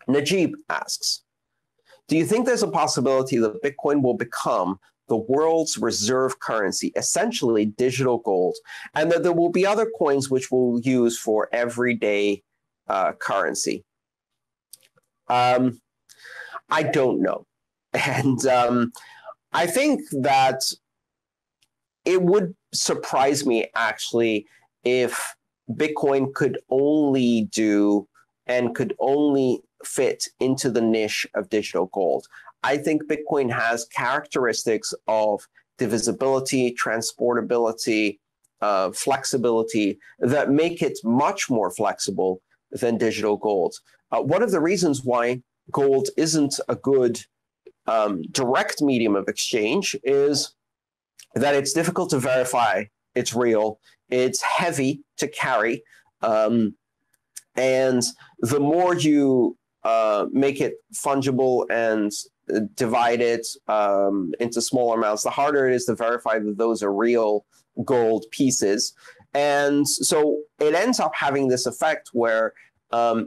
Najib asks, do you think there's a possibility that Bitcoin will become the world's reserve currency, essentially digital gold, and that there will be other coins which we'll use for everyday currency? I don't know. And I think that it would surprise me, actually, if Bitcoin could only do and could only fit into the niche of digital gold. I think Bitcoin has characteristics of divisibility, transportability, flexibility that make it much more flexible than digital gold. One of the reasons why gold isn't a good direct medium of exchange is that it's difficult to verify it's real, it's heavy to carry, and the more you make it fungible and divide it into smaller amounts, the harder it is to verify that those are real gold pieces. And so it ends up having this effect where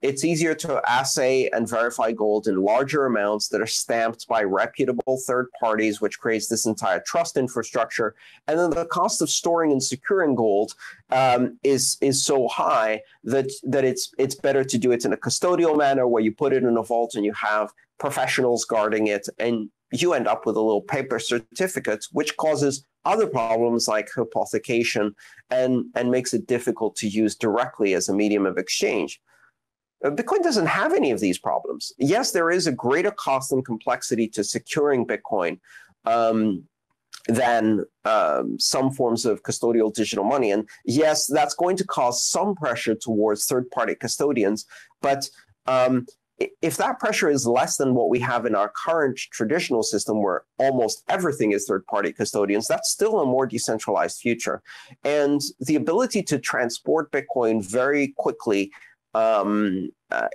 it's easier to assay and verify gold in larger amounts that are stamped by reputable third parties, which creates this entire trust infrastructure. And then the cost of storing and securing gold is so high that it's better to do it in a custodial manner, where you put it in a vault and you have professionals guarding it, and you end up with a little paper certificate, which causes other problems like hypothecation and makes it difficult to use directly as a medium of exchange. Bitcoin doesn't have any of these problems. Yes, there is a greater cost and complexity to securing Bitcoin than some forms of custodial digital money. And yes, that's going to cause some pressure towards third-party custodians. But if that pressure is less than what we have in our current traditional system, where almost everything is third-party custodians, that's still a more decentralized future. And the ability to transport Bitcoin very quickly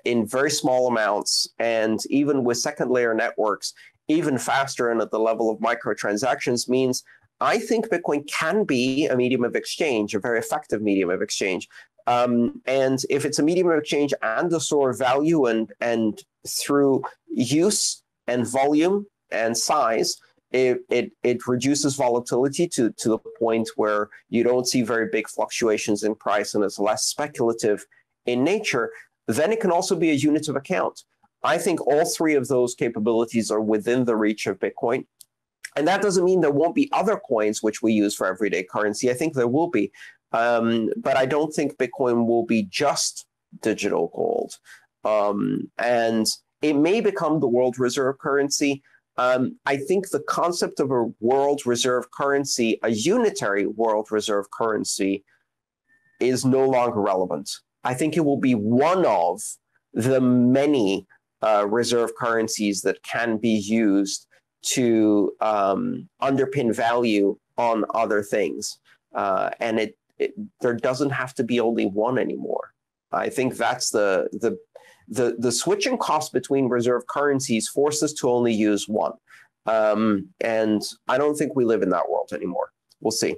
in very small amounts, and even with second-layer networks, even faster and at the level of microtransactions, means I think Bitcoin can be a medium of exchange, a very effective medium of exchange. And if it's a medium of exchange and a store of value, and through use and volume and size, it reduces volatility to the point where you don't see very big fluctuations in price, and it's less speculative in nature, then it can also be a unit of account. I think all three of those capabilities are within the reach of Bitcoin. And that doesn't mean there won't be other coins which we use for everyday currency. I think there will be. But I don't think Bitcoin will be just digital gold. And it may become the world reserve currency. I think the concept of a world reserve currency, a unitary world reserve currency, is no longer relevant. I think it will be one of the many reserve currencies that can be used to underpin value on other things. And there doesn't have to be only one anymore. I think that's the switching cost between reserve currencies forces us to only use one. And I don't think we live in that world anymore. We'll see.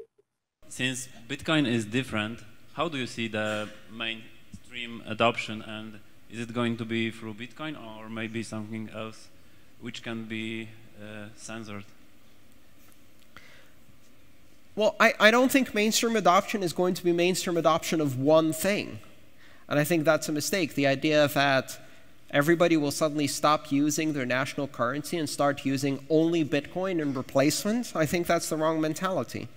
Since Bitcoin is different, how do you see the mainstream adoption, and is it going to be through Bitcoin or maybe something else which can be censored? Well, I don't think mainstream adoption is going to be mainstream adoption of one thing. And I think that's a mistake. The idea that everybody will suddenly stop using their national currency and start using only Bitcoin in replacement, I think that's the wrong mentality.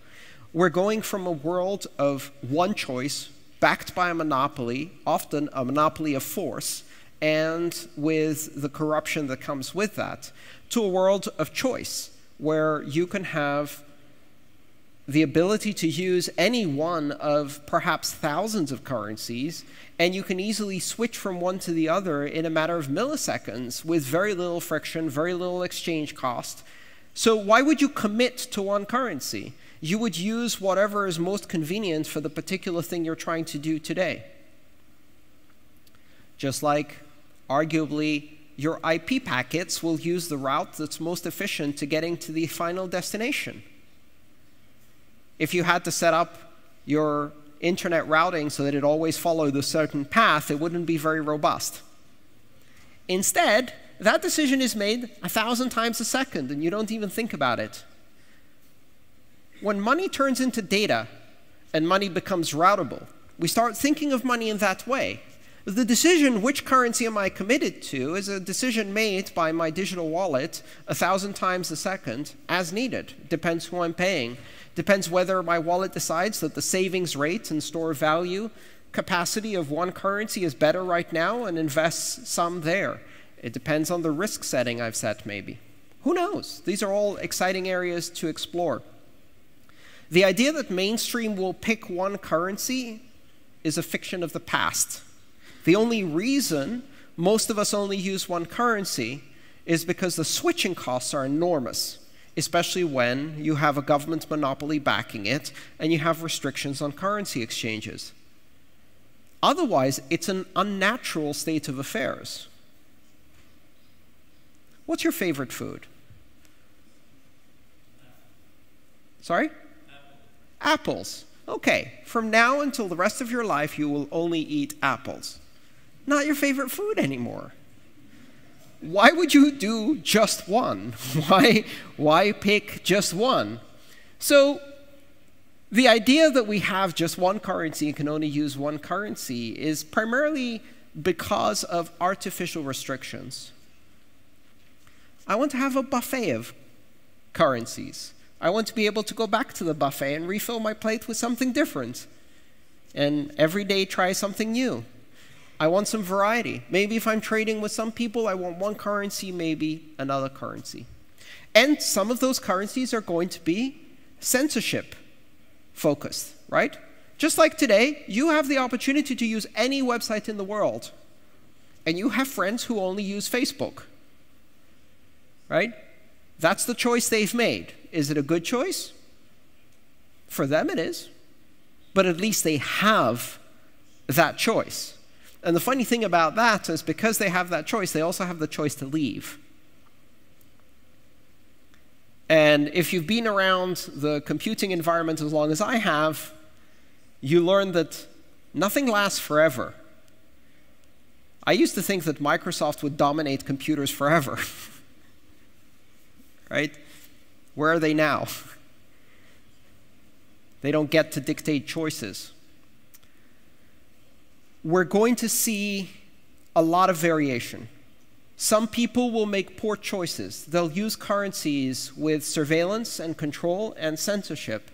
We're going from a world of one choice, backed by a monopoly, often a monopoly of force, and with the corruption that comes with that, to a world of choice, where you can have the ability to use any one of perhaps thousands of currencies, and you can easily switch from one to the other in a matter of milliseconds with very little friction, very little exchange cost. So why would you commit to one currency? You would use whatever is most convenient for the particular thing you're trying to do today. Just like, arguably, your IP packets will use the route that's most efficient to getting to the final destination. If you had to set up your internet routing so that it always followed a certain path, it wouldn't be very robust. Instead, that decision is made 1,000 times a second, and you don't even think about it. When money turns into data and money becomes routable, we start thinking of money in that way. The decision, which currency am I committed to, is a decision made by my digital wallet 1,000 times a second as needed. Depends who I'm paying. Depends whether my wallet decides that the savings rate and store value capacity of one currency is better right now and invests some there. It depends on the risk setting I've set, maybe. Who knows? These are all exciting areas to explore. The idea that mainstream will pick one currency is a fiction of the past. The only reason most of us only use one currency is because the switching costs are enormous, especially when you have a government monopoly backing it and you have restrictions on currency exchanges. Otherwise, it's an unnatural state of affairs. What's your favorite food? Sorry? Apples. Okay, from now until the rest of your life, you will only eat apples. Not your favorite food anymore. Why would you do just one? Why pick just one? So the idea that we have just one currency and can only use one currency is primarily because of artificial restrictions. I want to have a buffet of currencies. I want to be able to go back to the buffet and refill my plate with something different. And every day try something new. I want some variety. Maybe if I'm trading with some people, I want one currency, maybe another currency. And some of those currencies are going to be censorship focused, right? Just like today, you have the opportunity to use any website in the world. And you have friends who only use Facebook, right? That's the choice they've made. Is it a good choice? For them it is. But at least they have that choice. And the funny thing about that is because they have that choice, they also have the choice to leave. And if you've been around the computing environment as long as I have, you learn that nothing lasts forever. I used to think that Microsoft would dominate computers forever. Right? Where are they now? They don't get to dictate choices. We're going to see a lot of variation. Some people will make poor choices. They'll use currencies with surveillance and control and censorship.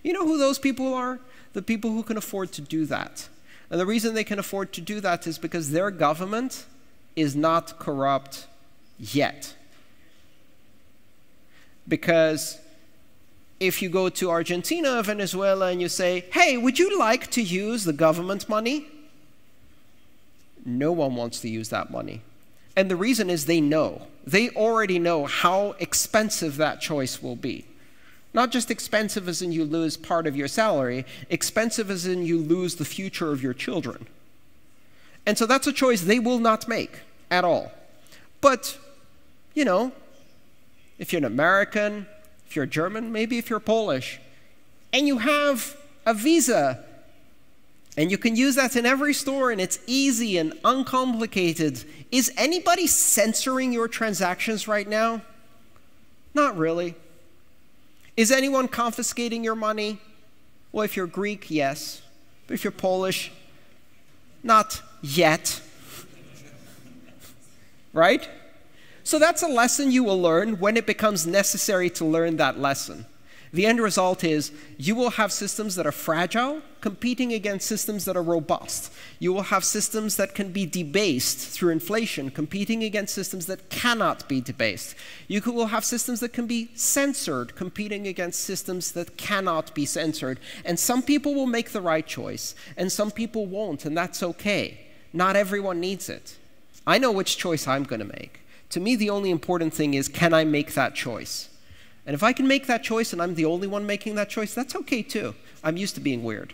You know who those people are? The people who can afford to do that. And the reason they can afford to do that is because their government is not corrupt yet. Because if you go to Argentina or Venezuela and you say, hey, would you like to use the government money? No one wants to use that money. And the reason is they know. They already know how expensive that choice will be. Not just expensive as in you lose part of your salary, expensive as in you lose the future of your children. And so that's a choice they will not make at all. But, you know, if you're an American, if you're German, maybe if you're Polish, and you have a Visa, and you can use that in every store, and it's easy and uncomplicated, is anybody censoring your transactions right now? Not really. Is anyone confiscating your money? Well, if you're Greek, yes. But if you're Polish, not yet. Right? So that's a lesson you will learn when it becomes necessary to learn that lesson. The end result is you will have systems that are fragile competing against systems that are robust. You will have systems that can be debased through inflation competing against systems that cannot be debased. You will have systems that can be censored competing against systems that cannot be censored. And some people will make the right choice and some people won't, and that's okay. Not everyone needs it. I know which choice I'm going to make. To me, the only important thing is, can I make that choice? And if I can make that choice and I'm the only one making that choice, that's okay too. I'm used to being weird.